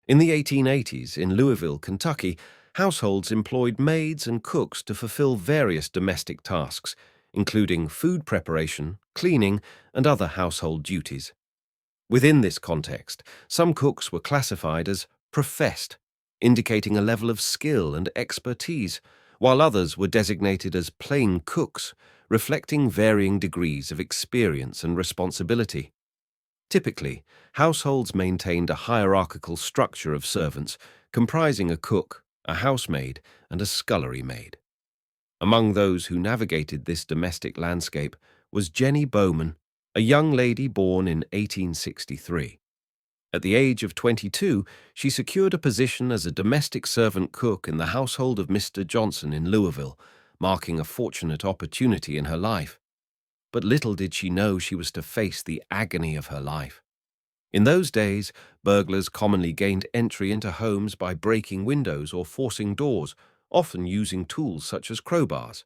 In the 1880s, in Louisville, Kentucky, households employed maids and cooks to fulfill various domestic tasks, including food preparation, cleaning, and other household duties. Within this context, some cooks were classified as professed, indicating a level of skill and expertise, while others were designated as plain cooks, reflecting varying degrees of experience and responsibility. Typically, households maintained a hierarchical structure of servants comprising a cook, a housemaid, and a scullery maid. Among those who navigated this domestic landscape was Jenny Bowman, a young lady born in 1863. At the age of 22, she secured a position as a domestic servant cook in the household of Mr. Johnson in Louisville, marking a fortunate opportunity in her life. But little did she know she was to face the agony of her life. In those days, burglars commonly gained entry into homes by breaking windows or forcing doors, often using tools such as crowbars.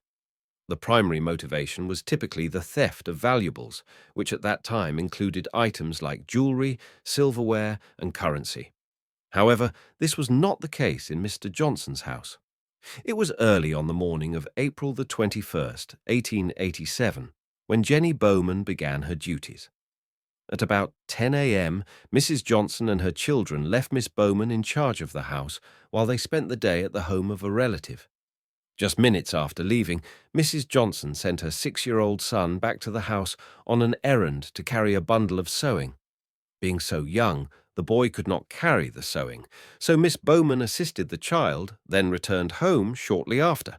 The primary motivation was typically the theft of valuables, which at that time included items like jewelry, silverware, and currency. However, this was not the case in Mr. Johnson's house. It was early on the morning of April the 21st, 1887, when Jenny Bowman began her duties. At about 10 a.m., Mrs. Johnson and her children left Miss Bowman in charge of the house while they spent the day at the home of a relative. Just minutes after leaving, Mrs. Johnson sent her 6-year-old son back to the house on an errand to carry a bundle of sewing. Being so young, the boy could not carry the sewing, so Miss Bowman assisted the child, then returned home shortly after.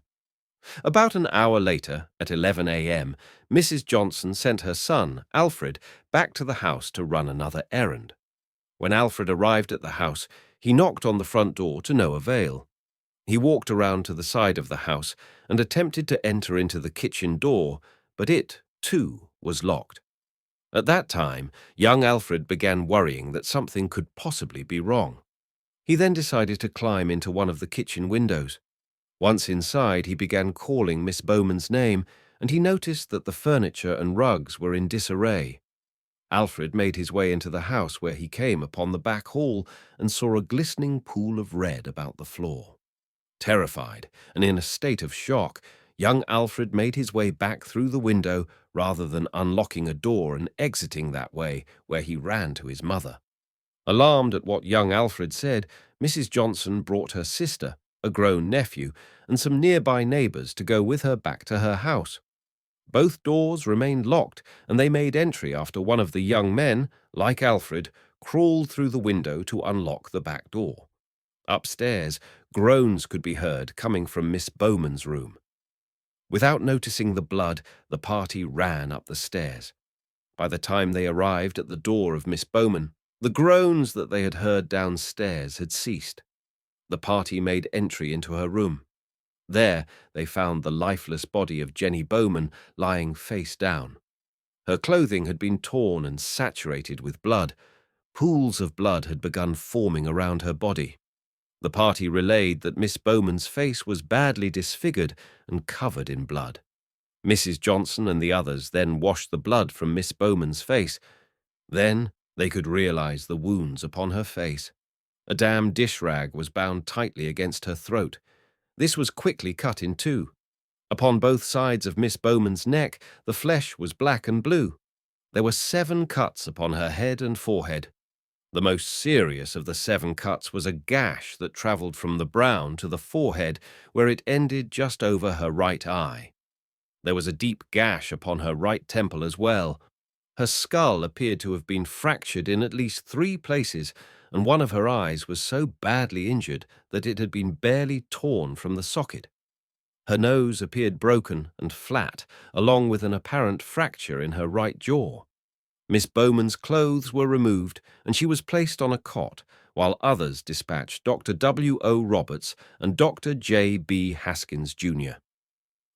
About an hour later, at 11 a.m., Mrs. Johnson sent her son, Alfred, back to the house to run another errand. When Alfred arrived at the house, he knocked on the front door to no avail. He walked around to the side of the house and attempted to enter into the kitchen door, but it, too, was locked. At that time, young Alfred began worrying that something could possibly be wrong. He then decided to climb into one of the kitchen windows. Once inside, he began calling Miss Bowman's name, and he noticed that the furniture and rugs were in disarray. Alfred made his way into the house, where he came upon the back hall and saw a glistening pool of red about the floor. Terrified and in a state of shock, young Alfred made his way back through the window rather than unlocking a door and exiting that way, where he ran to his mother. Alarmed at what young Alfred said, Mrs. Johnson brought her sister, a grown nephew, and some nearby neighbors to go with her back to her house. Both doors remained locked, and they made entry after one of the young men, like Alfred, crawled through the window to unlock the back door. Upstairs, groans could be heard coming from Miss Bowman's room. Without noticing the blood, the party ran up the stairs. By the time they arrived at the door of Miss Bowman, the groans that they had heard downstairs had ceased. The party made entry into her room. There, they found the lifeless body of Jenny Bowman lying face down. Her clothing had been torn and saturated with blood. Pools of blood had begun forming around her body. The party relayed that Miss Bowman's face was badly disfigured and covered in blood. Mrs. Johnson and the others then washed the blood from Miss Bowman's face. Then they could realize the wounds upon her face. A damp dish rag was bound tightly against her throat. This was quickly cut in two. Upon both sides of Miss Bowman's neck, the flesh was black and blue. There were 7 cuts upon her head and forehead. The most serious of the 7 cuts was a gash that travelled from the brow to the forehead, where it ended just over her right eye. There was a deep gash upon her right temple as well. Her skull appeared to have been fractured in at least 3 places, and one of her eyes was so badly injured that it had been barely torn from the socket. Her nose appeared broken and flat, along with an apparent fracture in her right jaw. Miss Bowman's clothes were removed, and she was placed on a cot, while others dispatched Dr. W. O. Roberts and Dr. J. B. Haskins, Jr.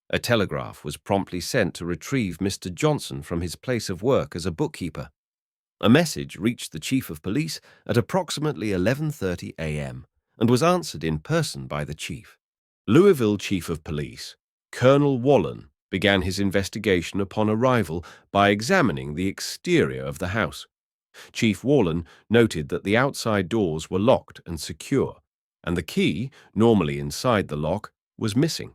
A telegraph was promptly sent to retrieve Mr. Johnson from his place of work as a bookkeeper. A message reached the chief of police at approximately 11:30 a.m. and was answered in person by the chief. Louisville Chief of Police, Colonel Wallen, began his investigation upon arrival by examining the exterior of the house. Chief Wallen noted that the outside doors were locked and secure, and the key, normally inside the lock, was missing.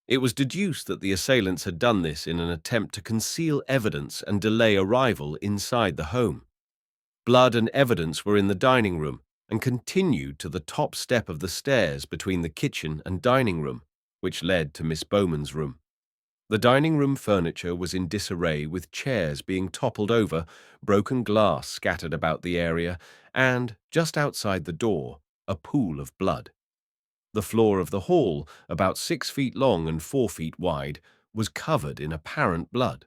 It was deduced that the assailants had done this in an attempt to conceal evidence and delay arrival inside the home. Blood and evidence were in the dining room and continued to the top step of the stairs between the kitchen and dining room, which led to Miss Bowman's room. The dining room furniture was in disarray, with chairs being toppled over, broken glass scattered about the area, and, just outside the door, a pool of blood. The floor of the hall, about 6 feet long and 4 feet wide, was covered in apparent blood.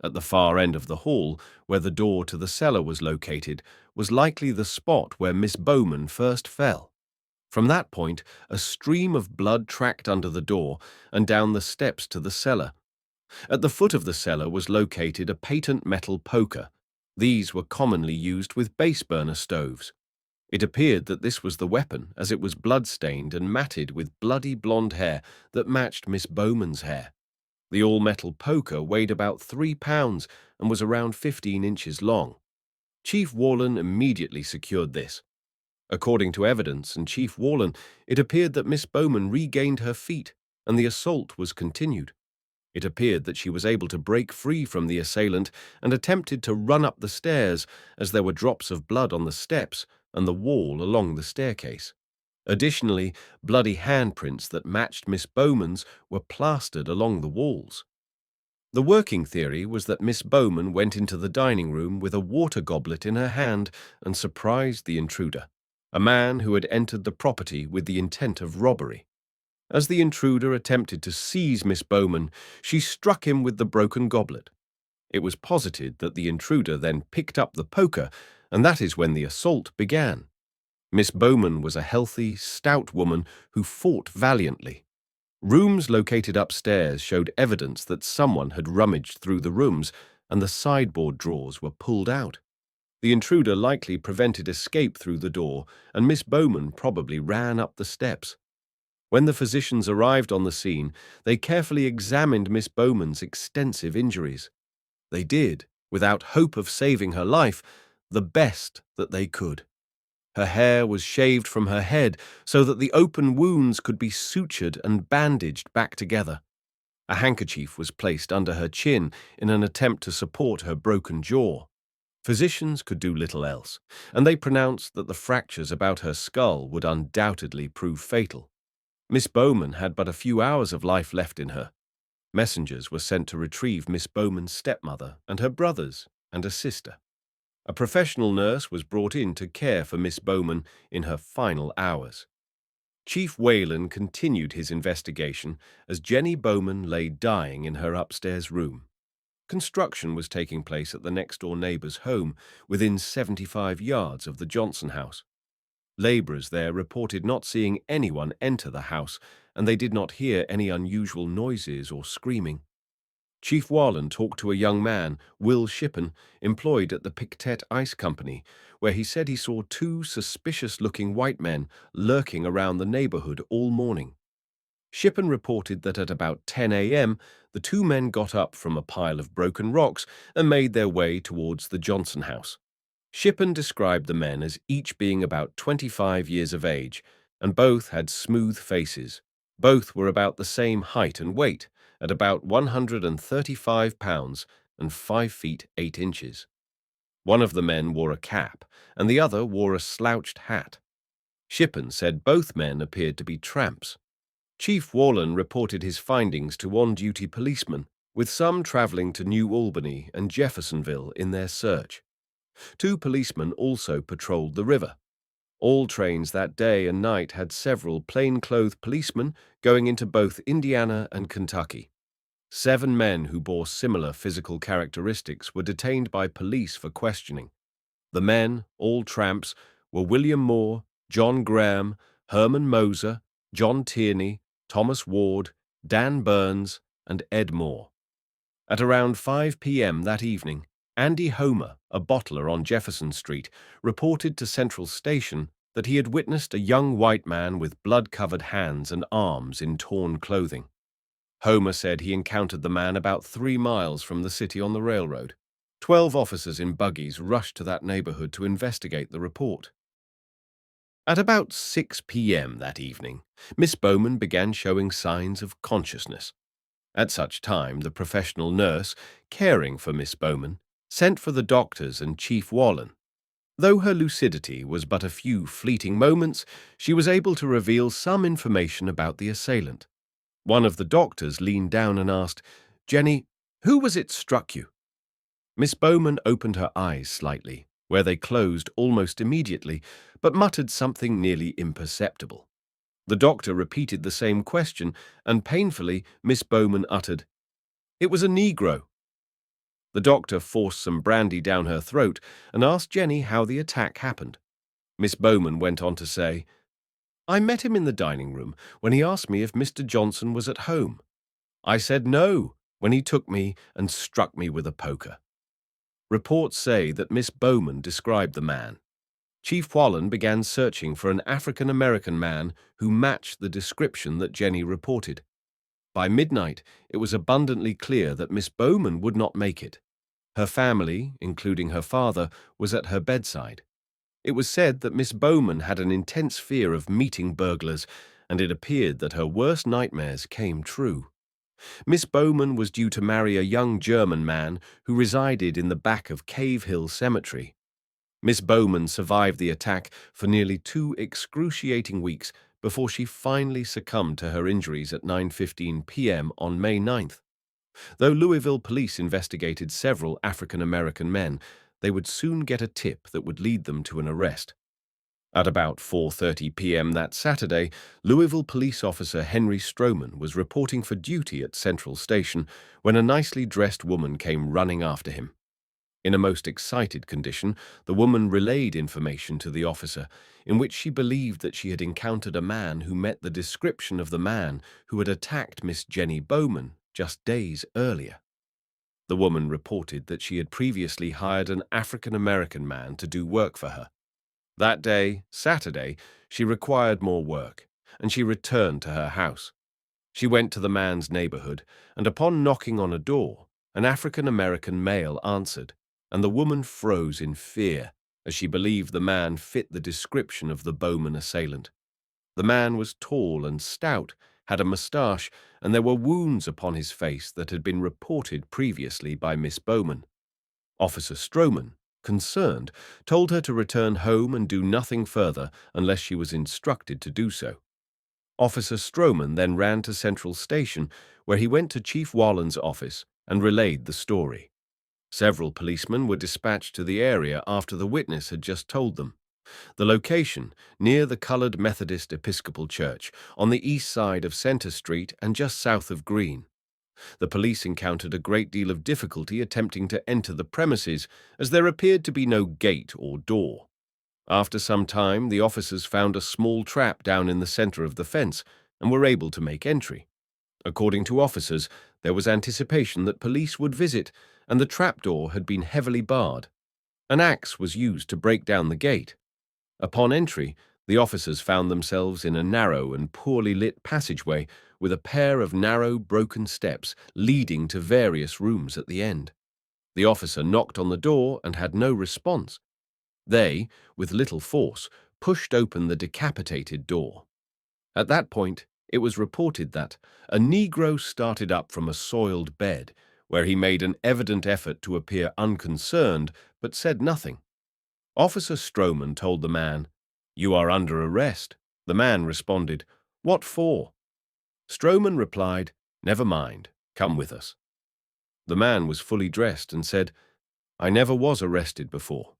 At the far end of the hall, where the door to the cellar was located, was likely the spot where Miss Bowman first fell. From that point, a stream of blood tracked under the door and down the steps to the cellar. At the foot of the cellar was located a patent metal poker. These were commonly used with base burner stoves. It appeared that this was the weapon, as it was blood-stained and matted with bloody blonde hair that matched Miss Bowman's hair. The all-metal poker weighed about 3 pounds and was around 15 inches long. Chief Wallen immediately secured this. According to evidence and Chief Wallen, it appeared that Miss Bowman regained her feet and the assault was continued. It appeared that she was able to break free from the assailant and attempted to run up the stairs, as there were drops of blood on the steps and the wall along the staircase. Additionally, bloody handprints that matched Miss Bowman's were plastered along the walls. The working theory was that Miss Bowman went into the dining room with a water goblet in her hand and surprised the intruder, a man who had entered the property with the intent of robbery. As the intruder attempted to seize Miss Bowman, she struck him with the broken goblet. It was posited that the intruder then picked up the poker, and that is when the assault began. Miss Bowman was a healthy, stout woman who fought valiantly. Rooms located upstairs showed evidence that someone had rummaged through the rooms and the sideboard drawers were pulled out. The intruder likely prevented escape through the door, and Miss Bowman probably ran up the steps. When the physicians arrived on the scene, they carefully examined Miss Bowman's extensive injuries. They did, without hope of saving her life, the best that they could. Her hair was shaved from her head so that the open wounds could be sutured and bandaged back together. A handkerchief was placed under her chin in an attempt to support her broken jaw. Physicians could do little else, and they pronounced that the fractures about her skull would undoubtedly prove fatal. Miss Bowman had but a few hours of life left in her. Messengers were sent to retrieve Miss Bowman's stepmother and her brothers and a sister. A professional nurse was brought in to care for Miss Bowman in her final hours. Chief Whalen continued his investigation as Jenny Bowman lay dying in her upstairs room. Construction was taking place at the next-door neighbour's home, within 75 yards of the Johnson house. Labourers there reported not seeing anyone enter the house, and they did not hear any unusual noises or screaming. Chief Whalen talked to a young man, Will Shippen, employed at the Pictet Ice Company, where he said he saw 2 suspicious-looking white men lurking around the neighbourhood all morning. Shippen reported that at about 10 a.m., the 2 men got up from a pile of broken rocks and made their way towards the Johnson house. Shippen described the men as each being about 25 years of age, and both had smooth faces. Both were about the same height and weight, at about 135 pounds and 5 feet 8 inches. One of the men wore a cap, and the other wore a slouched hat. Shippen said both men appeared to be tramps. Chief Whalen reported his findings to on-duty policemen, with some travelling to New Albany and Jeffersonville in their search. 2 policemen also patrolled the river. All trains that day and night had several plain-clothed policemen going into both Indiana and Kentucky. 7 men who bore similar physical characteristics were detained by police for questioning. The men, all tramps, were William Moore, John Graham, Herman Moser, John Tierney, Thomas Ward, Dan Burns, and Ed Moore. At around 5 p.m. that evening, Andy Homer, a bottler on Jefferson Street, reported to Central Station that he had witnessed a young white man with blood-covered hands and arms in torn clothing. Homer said he encountered the man about 3 miles from the city on the railroad. 12 officers in buggies rushed to that neighborhood to investigate the report. At about 6 p.m. that evening, Miss Bowman began showing signs of consciousness. At such time, the professional nurse, caring for Miss Bowman, sent for the doctors and Chief Wallen. Though her lucidity was but a few fleeting moments, she was able to reveal some information about the assailant. One of the doctors leaned down and asked, "Jenny, who was it struck you?" Miss Bowman opened her eyes slightly, where they closed almost immediately, but muttered something nearly imperceptible. The doctor repeated the same question, and painfully Miss Bowman uttered, "It was a Negro." The doctor forced some brandy down her throat and asked Jenny how the attack happened. Miss Bowman went on to say, "I met him in the dining room when he asked me if Mr. Johnson was at home. I said no when he took me and struck me with a poker." Reports say that Miss Bowman described the man. Chief Wallen began searching for an African-American man who matched the description that Jenny reported. By midnight, it was abundantly clear that Miss Bowman would not make it. Her family, including her father, was at her bedside. It was said that Miss Bowman had an intense fear of meeting burglars, and it appeared that her worst nightmares came true. Miss Bowman was due to marry a young German man who resided in the back of Cave Hill Cemetery. Miss Bowman survived the attack for nearly 2 excruciating weeks before she finally succumbed to her injuries at 9:15 p.m. on May 9th. Though Louisville police investigated several African-American men, they would soon get a tip that would lead them to an arrest. At about 4:30 p.m. that Saturday, Louisville police officer Henry Stroman was reporting for duty at Central Station when a nicely dressed woman came running after him. In a most excited condition, the woman relayed information to the officer, in which she believed that she had encountered a man who met the description of the man who had attacked Miss Jenny Bowman just days earlier. The woman reported that she had previously hired an African-American man to do work for her. That day, Saturday, she required more work, and she returned to her house. She went to the man's neighborhood, and upon knocking on a door, an African-American male answered, and the woman froze in fear, as she believed the man fit the description of the Bowman assailant. The man was tall and stout, had a mustache, and there were wounds upon his face that had been reported previously by Miss Bowman. Officer Stroman, concerned, told her to return home and do nothing further unless she was instructed to do so. Officer Stroman then ran to Central Station, where he went to Chief Wallen's office and relayed the story. Several policemen were dispatched to the area after the witness had just told them. The location, near the Colored Methodist Episcopal Church, on the east side of Center Street and just south of Green. The police encountered a great deal of difficulty attempting to enter the premises, as there appeared to be no gate or door. After some time, the officers found a small trap down in the center of the fence and were able to make entry. According to officers, there was anticipation that police would visit, and the trapdoor had been heavily barred. An axe was used to break down the gate. Upon entry, the officers found themselves in a narrow and poorly lit passageway with a pair of narrow, broken steps leading to various rooms at the end. The officer knocked on the door and had no response. They, with little force, pushed open the decapitated door. At that point, it was reported that a Negro started up from a soiled bed, where he made an evident effort to appear unconcerned but said nothing. Officer Stroman told the man, "You are under arrest." The man responded, "What for?" Stroman replied, "Never mind, come with us." The man was fully dressed and said, "I never was arrested before."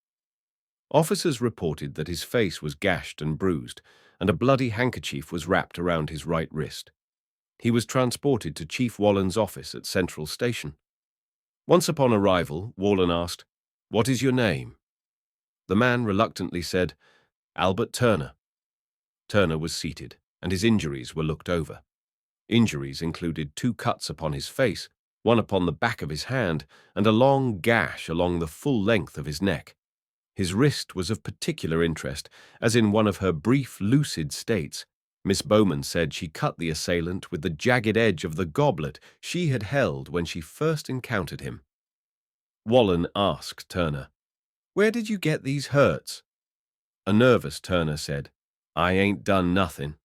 Officers reported that his face was gashed and bruised, and a bloody handkerchief was wrapped around his right wrist. He was transported to Chief Wallen's office at Central Station. Once upon arrival, Wallen asked, "What is your name?" The man reluctantly said, "Albert Turner." Turner was seated, and his injuries were looked over. Injuries included 2 cuts upon his face, one upon the back of his hand, and a long gash along the full length of his neck. His wrist was of particular interest, as in one of her brief, lucid states, Miss Bowman said she cut the assailant with the jagged edge of the goblet she had held when she first encountered him. Wallen asked Turner, "Where did you get these hurts?" A nervous Turner said, "I ain't done nothing.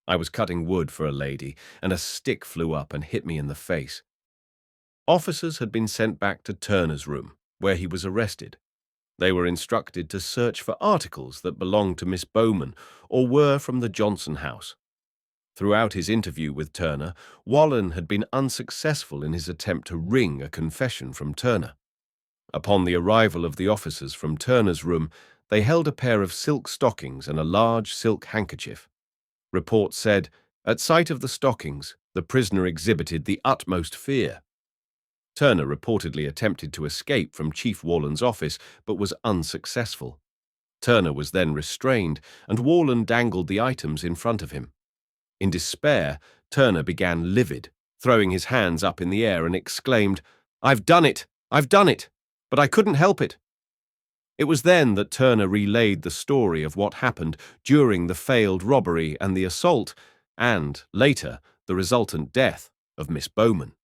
I was cutting wood for a lady, and a stick flew up and hit me in the face." Officers had been sent back to Turner's room, where he was arrested. They were instructed to search for articles that belonged to Miss Bowman or were from the Johnson house. Throughout his interview with Turner, Wallen had been unsuccessful in his attempt to wring a confession from Turner. Upon the arrival of the officers from Turner's room, they held a pair of silk stockings and a large silk handkerchief. Reports said, at sight of the stockings, the prisoner exhibited the utmost fear. Turner reportedly attempted to escape from Chief Wallen's office, but was unsuccessful. Turner was then restrained, and Wallen dangled the items in front of him. In despair, Turner began livid, throwing his hands up in the air and exclaimed, "I've done it! I've done it! But I couldn't help it." It was then that Turner relayed the story of what happened during the failed robbery and the assault, and, later, the resultant death of Miss Bowman.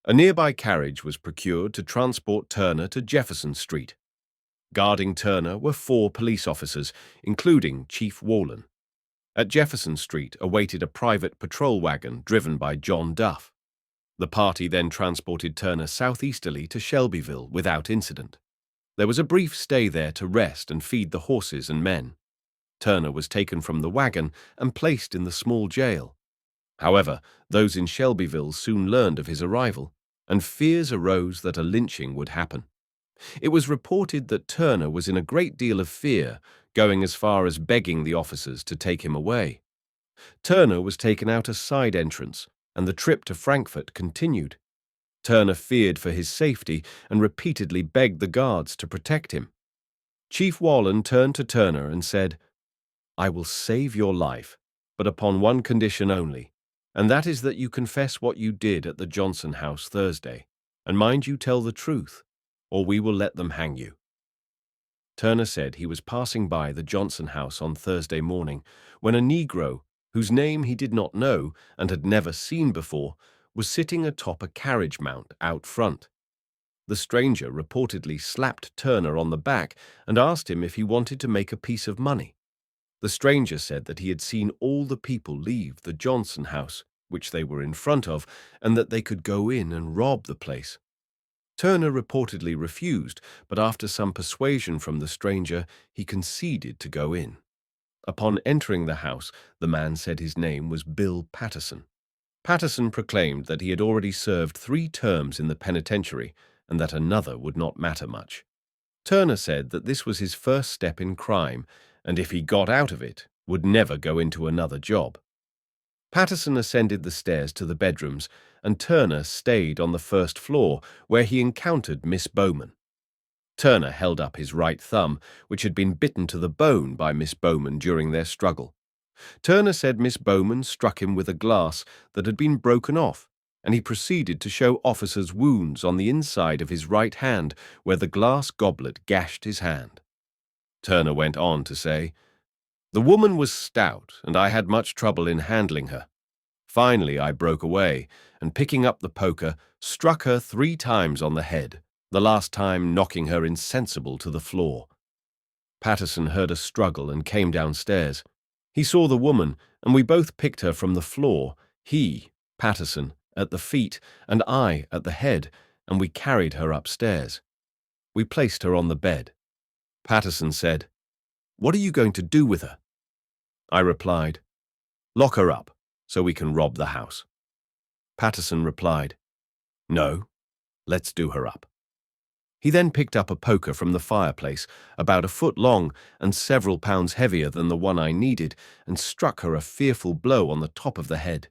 A nearby carriage was procured to transport Turner to Jefferson Street. Guarding Turner were 4 police officers, including Chief Wallen. At Jefferson Street awaited a private patrol wagon driven by John Duff. The party then transported Turner southeasterly to Shelbyville without incident. There was a brief stay there to rest and feed the horses and men. Turner was taken from the wagon and placed in the small jail. However, those in Shelbyville soon learned of his arrival, and fears arose that a lynching would happen. It was reported that Turner was in a great deal of fear, going as far as begging the officers to take him away. Turner was taken out a side entrance, and the trip to Frankfort continued. Turner feared for his safety and repeatedly begged the guards to protect him. Chief Wallen turned to Turner and said, "I will save your life, but upon one condition only, and that is that you confess what you did at the Johnson house Thursday, and mind you tell the truth, or we will let them hang you." Turner said he was passing by the Johnson house on Thursday morning when a Negro, whose name he did not know and had never seen before, was sitting atop a carriage mount out front. The stranger reportedly slapped Turner on the back and asked him if he wanted to make a piece of money. The stranger said that he had seen all the people leave the Johnson house, which they were in front of, and that they could go in and rob the place. Turner reportedly refused, but after some persuasion from the stranger, he conceded to go in. Upon entering the house, the man said his name was Bill Patterson. Patterson proclaimed that he had already served 3 terms in the penitentiary and that another would not matter much. Turner said that this was his first step in crime, and if he got out of it, would never go into another job. Patterson ascended the stairs to the bedrooms, and Turner stayed on the first floor, where he encountered Miss Bowman. Turner held up his right thumb, which had been bitten to the bone by Miss Bowman during their struggle. Turner said Miss Bowman struck him with a glass that had been broken off, and he proceeded to show officers wounds on the inside of his right hand where the glass goblet gashed his hand. Turner went on to say, "The woman was stout, and I had much trouble in handling her. Finally, I broke away, and picking up the poker, struck her 3 times on the head, the last time knocking her insensible to the floor." Patterson heard a struggle and came downstairs. He saw the woman, and we both picked her from the floor, he, Patterson, at the feet, and I at the head, and we carried her upstairs. We placed her on the bed. Patterson said, "What are you going to do with her?" I replied, "Lock her up, so we can rob the house." Patterson replied, "No, let's do her up." He then picked up a poker from the fireplace, about a foot long and several pounds heavier than the one I needed, and struck her a fearful blow on the top of the head.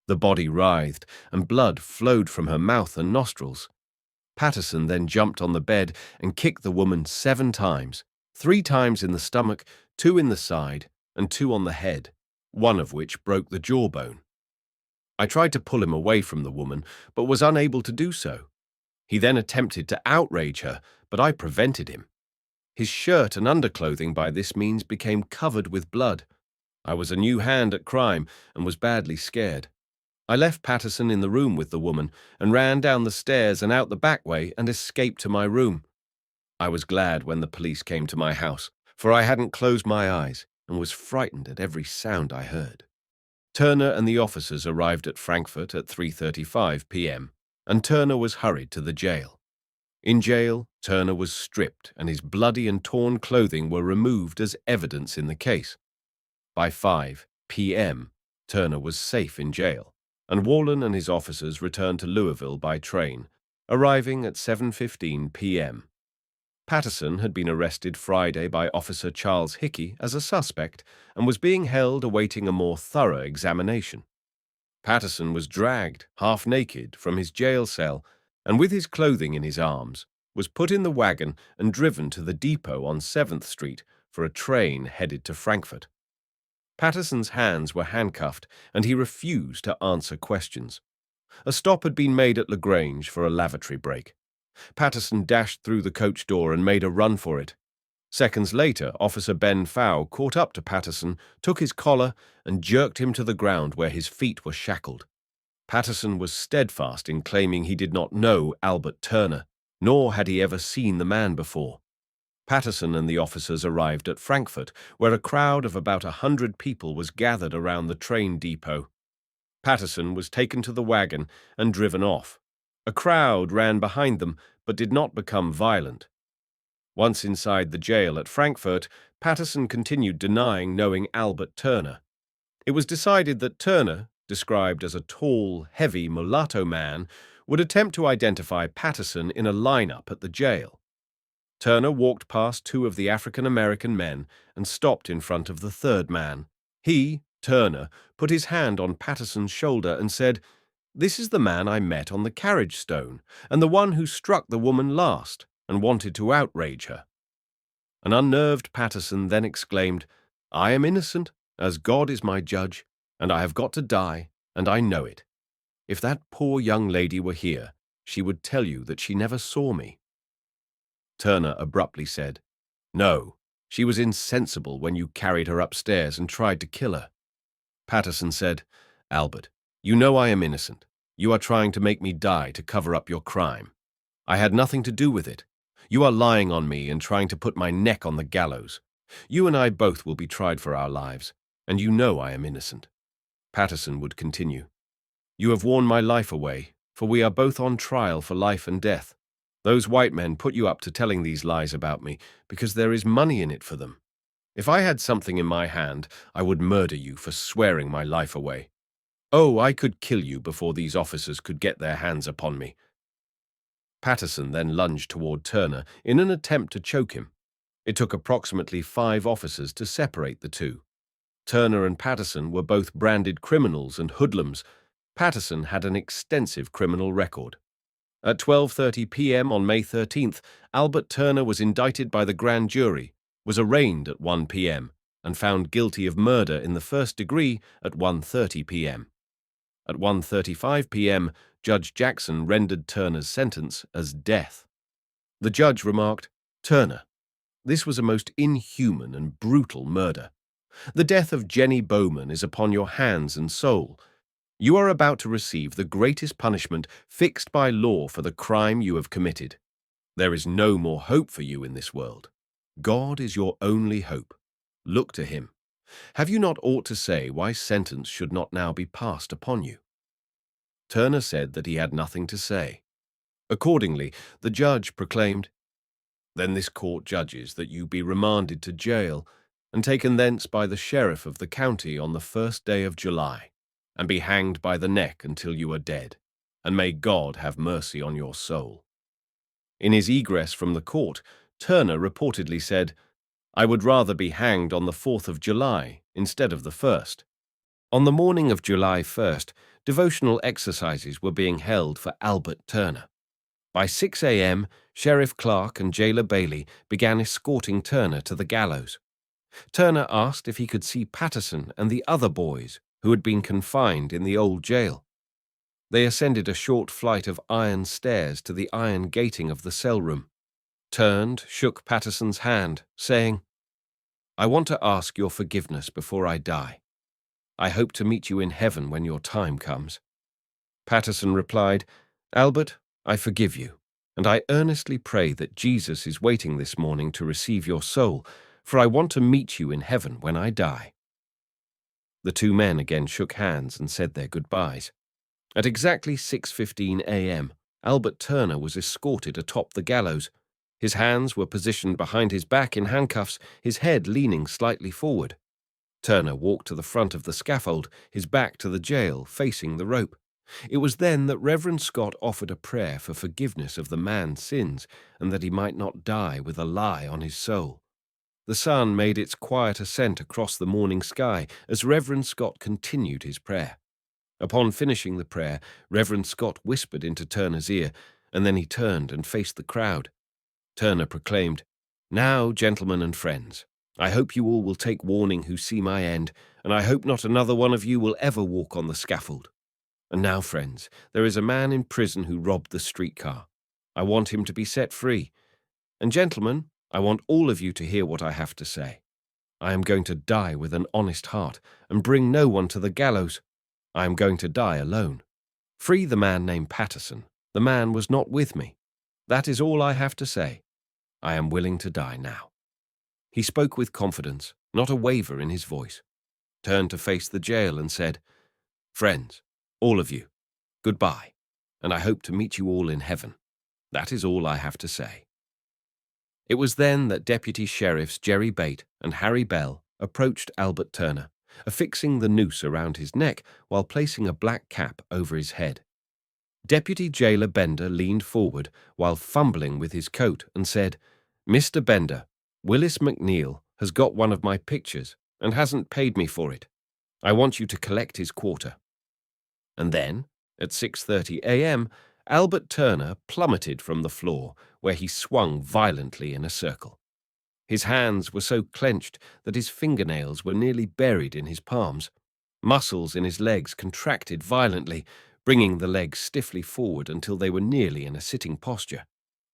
The body writhed, and blood flowed from her mouth and nostrils. Patterson then jumped on the bed and kicked the woman 7 times, 3 times in the stomach, 2 in the side, and 2 on the head, one of which broke the jawbone. I tried to pull him away from the woman, but was unable to do so. He then attempted to outrage her, but I prevented him. His shirt and underclothing by this means became covered with blood. I was a new hand at crime and was badly scared. I left Patterson in the room with the woman and ran down the stairs and out the back way and escaped to my room. I was glad when the police came to my house, for I hadn't closed my eyes and was frightened at every sound I heard. Turner and the officers arrived at Frankfurt at 3:35 p.m., and Turner was hurried to the jail. In jail, Turner was stripped and his bloody and torn clothing were removed as evidence in the case. By 5 p.m., Turner was safe in jail, and Wallen and his officers returned to Louisville by train, arriving at 7:15 p.m. Patterson had been arrested Friday by Officer Charles Hickey as a suspect and was being held awaiting a more thorough examination. Patterson was dragged, half naked, from his jail cell and with his clothing in his arms, was put in the wagon and driven to the depot on 7th Street for a train headed to Frankfurt. Patterson's hands were handcuffed and he refused to answer questions. A stop had been made at LaGrange for a lavatory break. Patterson dashed through the coach door and made a run for it. Seconds later, Officer Ben Fow caught up to Patterson, took his collar, and jerked him to the ground where his feet were shackled. Patterson was steadfast in claiming he did not know Albert Turner, nor had he ever seen the man before. Patterson and the officers arrived at Frankfurt, where a crowd of about 100 people was gathered around the train depot. Patterson was taken to the wagon and driven off. A crowd ran behind them, but did not become violent. Once inside the jail at Frankfurt, Patterson continued denying knowing Albert Turner. It was decided that Turner, described as a tall, heavy mulatto man, would attempt to identify Patterson in a lineup at the jail. Turner walked past two of the African-American men and stopped in front of the third man. He, Turner, put his hand on Patterson's shoulder and said, "This is the man I met on the carriage stone, and the one who struck the woman last and wanted to outrage her." An unnerved Patterson then exclaimed, "I am innocent, as God is my judge, and I have got to die, and I know it. If that poor young lady were here, she would tell you that she never saw me." Turner abruptly said, "No, she was insensible when you carried her upstairs and tried to kill her." Patterson said, "Albert, you know I am innocent. You are trying to make me die to cover up your crime. I had nothing to do with it. You are lying on me and trying to put my neck on the gallows. You and I both will be tried for our lives, and you know I am innocent." Patterson would continue, "You have worn my life away, for we are both on trial for life and death. Those white men put you up to telling these lies about me because there is money in it for them. If I had something in my hand, I would murder you for swearing my life away. Oh, I could kill you before these officers could get their hands upon me." Patterson then lunged toward Turner in an attempt to choke him. It took approximately 5 officers to separate the two. Turner and Patterson were both branded criminals and hoodlums. Patterson had an extensive criminal record. At 12:30 p.m. on May 13th, Albert Turner was indicted by the grand jury, was arraigned at 1 p.m., and found guilty of murder in the first degree at 1:30 p.m. At 1:35 p.m., Judge Jackson rendered Turner's sentence as death. The judge remarked, "Turner, this was a most inhuman and brutal murder. The death of Jenny Bowman is upon your hands and soul. You are about to receive the greatest punishment fixed by law for the crime you have committed. There is no more hope for you in this world. God is your only hope. Look to him. Have you not aught to say why sentence should not now be passed upon you?" Turner said that he had nothing to say. Accordingly, the judge proclaimed, "Then this court judges that you be remanded to jail and taken thence by the sheriff of the county on the 1st day of July, and be hanged by the neck until you are dead, and may God have mercy on your soul." In his egress from the court, Turner reportedly said, "I would rather be hanged on the 4th of July instead of the 1st. On the morning of July 1st, devotional exercises were being held for Albert Turner. By 6 a.m., Sheriff Clark and Jailer Bailey began escorting Turner to the gallows. Turner asked if he could see Patterson and the other boys who had been confined in the old jail. They ascended a short flight of iron stairs to the iron gating of the cell room, turned, shook Patterson's hand, saying, "I want to ask your forgiveness before I die. I hope to meet you in heaven when your time comes. Patterson replied, "Albert, I forgive you, and I earnestly pray that Jesus is waiting this morning to receive your soul, for I want to meet you in heaven when I die." The two men again shook hands and said their goodbyes. At exactly 6:15 a.m., Albert Turner was escorted atop the gallows. His hands were positioned behind his back in handcuffs, his head leaning slightly forward. Turner walked to the front of the scaffold, his back to the jail, facing the rope. It was then that Reverend Scott offered a prayer for forgiveness of the man's sins and that he might not die with a lie on his soul. The sun made its quiet ascent across the morning sky as Reverend Scott continued his prayer. Upon finishing the prayer, Reverend Scott whispered into Turner's ear, and then he turned and faced the crowd. Turner proclaimed, "Now, gentlemen and friends, I hope you all will take warning who see my end, and I hope not another one of you will ever walk on the scaffold. And now, friends, there is a man in prison who robbed the streetcar. I want him to be set free. And gentlemen, I want all of you to hear what I have to say. I am going to die with an honest heart and bring no one to the gallows. I am going to die alone. Free the man named Patterson. The man was not with me. That is all I have to say. I am willing to die now." He spoke with confidence, not a waver in his voice, turned to face the jail and said, "Friends, all of you, goodbye, and I hope to meet you all in heaven. That is all I have to say." It was then that Deputy Sheriffs Jerry Bate and Harry Bell approached Albert Turner, affixing the noose around his neck while placing a black cap over his head. Deputy Jailer Bender leaned forward while fumbling with his coat and said, "Mr. Bender, Willis McNeil has got one of my pictures and hasn't paid me for it. I want you to collect his quarter." And then, at 6:30 a.m., Albert Turner plummeted from the floor, where he swung violently in a circle. His hands were so clenched that his fingernails were nearly buried in his palms. Muscles in his legs contracted violently, bringing the legs stiffly forward until they were nearly in a sitting posture.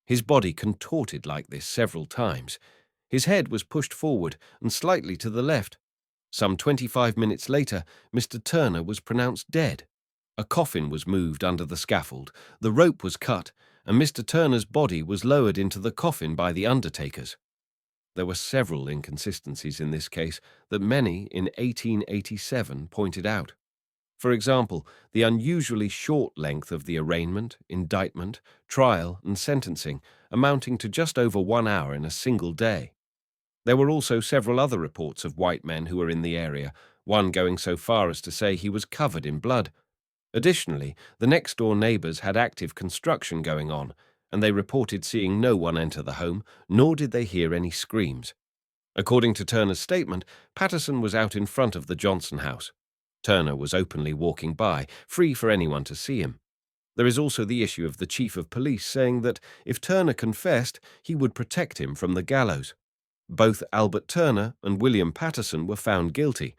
His body contorted like this several times. His head was pushed forward and slightly to the left. Some 25 minutes later, Mr. Turner was pronounced dead. A coffin was moved under the scaffold, the rope was cut, and Mr. Turner's body was lowered into the coffin by the undertakers. There were several inconsistencies in this case that many in 1887 pointed out. For example, the unusually short length of the arraignment, indictment, trial, and sentencing, amounting to just over 1 hour in a single day. There were also several other reports of white men who were in the area, one going so far as to say he was covered in blood. Additionally, the next-door neighbors had active construction going on, and they reported seeing no one enter the home, nor did they hear any screams. According to Turner's statement, Patterson was out in front of the Johnson house. Turner was openly walking by, free for anyone to see him. There is also the issue of the chief of police saying that if Turner confessed, he would protect him from the gallows. Both Albert Turner and William Patterson were found guilty.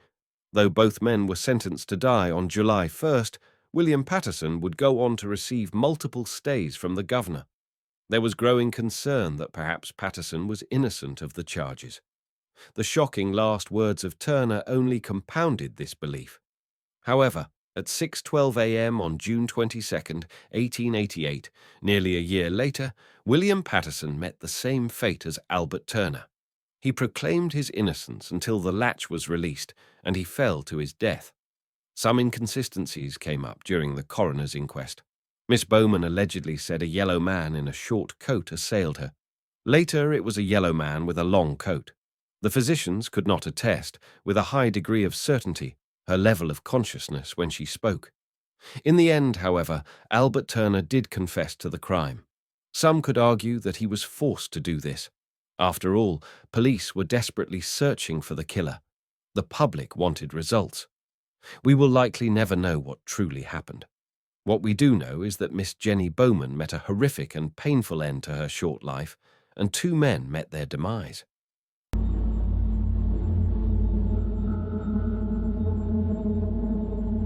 Though both men were sentenced to die on July 1st, William Patterson would go on to receive multiple stays from the governor. There was growing concern that perhaps Patterson was innocent of the charges. The shocking last words of Turner only compounded this belief. However, at 6:12 a.m. on June 22, 1888, nearly a year later, William Patterson met the same fate as Albert Turner. He proclaimed his innocence until the latch was released, and he fell to his death. Some inconsistencies came up during the coroner's inquest. Miss Bowman allegedly said a yellow man in a short coat assailed her. Later, it was a yellow man with a long coat. The physicians could not attest, with a high degree of certainty, her level of consciousness when she spoke. In the end, however, Albert Turner did confess to the crime. Some could argue that he was forced to do this. After all, police were desperately searching for the killer. The public wanted results. We will likely never know what truly happened. What we do know is that Miss Jenny Bowman met a horrific and painful end to her short life, and two men met their demise.